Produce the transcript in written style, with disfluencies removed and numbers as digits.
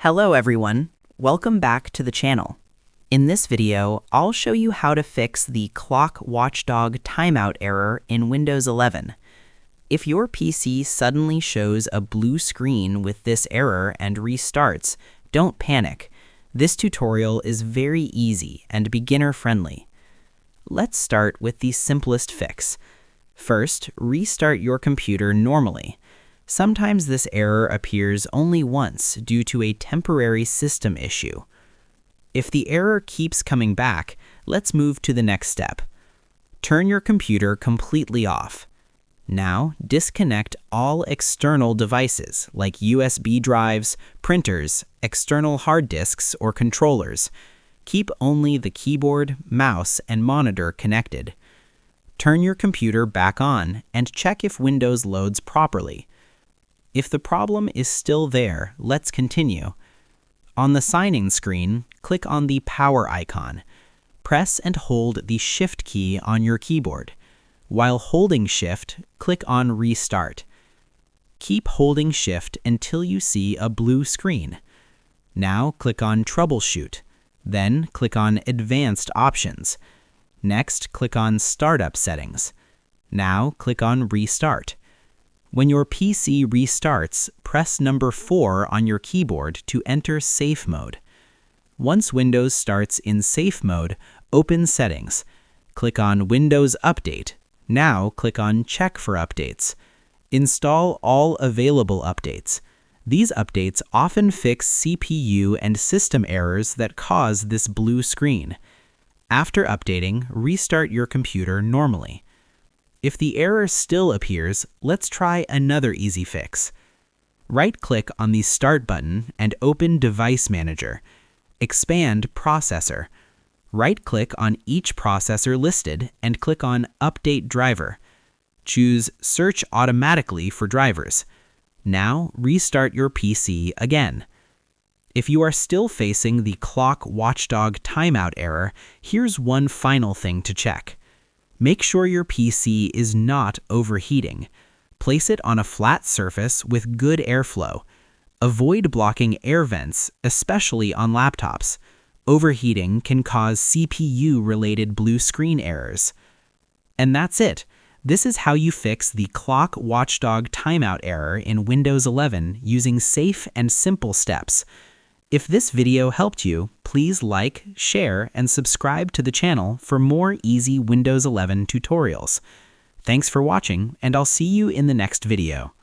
Hello everyone, welcome back to the channel. In this video, I'll show you how to fix the clock watchdog timeout error in Windows 11. If your PC suddenly shows a blue screen with this error and restarts, don't panic. This tutorial is very easy and beginner-friendly. Let's start with the simplest fix. First, restart your computer normally. Sometimes this error appears only once due to a temporary system issue. If the error keeps coming back, let's move to the next step. Turn your computer completely off. Now, disconnect all external devices like USB drives, printers, external hard disks, or controllers. Keep only the keyboard, mouse, and monitor connected. Turn your computer back on and check if Windows loads properly. If the problem is still there, let's continue. On the sign-in screen, click on the power icon. Press and hold the Shift key on your keyboard. While holding Shift, click on Restart. Keep holding Shift until you see a blue screen. Now click on Troubleshoot. Then click on Advanced Options. Next, click on Startup Settings. Now click on Restart. When your PC restarts, press number 4 on your keyboard to enter Safe Mode. Once Windows starts in Safe Mode, open Settings. Click on Windows Update. Now click on Check for Updates. Install all available updates. These updates often fix CPU and system errors that cause this blue screen. After updating, restart your computer normally. If the error still appears, let's try another easy fix. Right-click on the Start button and open Device Manager. Expand Processor. Right-click on each processor listed and click on Update Driver. Choose Search Automatically for drivers. Now restart your PC again. If you are still facing the clock watchdog timeout error, here's one final thing to check. Make sure your PC is not overheating. Place it on a flat surface with good airflow. Avoid blocking air vents, especially on laptops. Overheating can cause CPU-related blue screen errors. And that's it. This is how you fix the clock watchdog timeout error in Windows 11 using safe and simple steps. If this video helped you, please like, share, and subscribe to the channel for more easy Windows 11 tutorials. Thanks for watching, and I'll see you in the next video.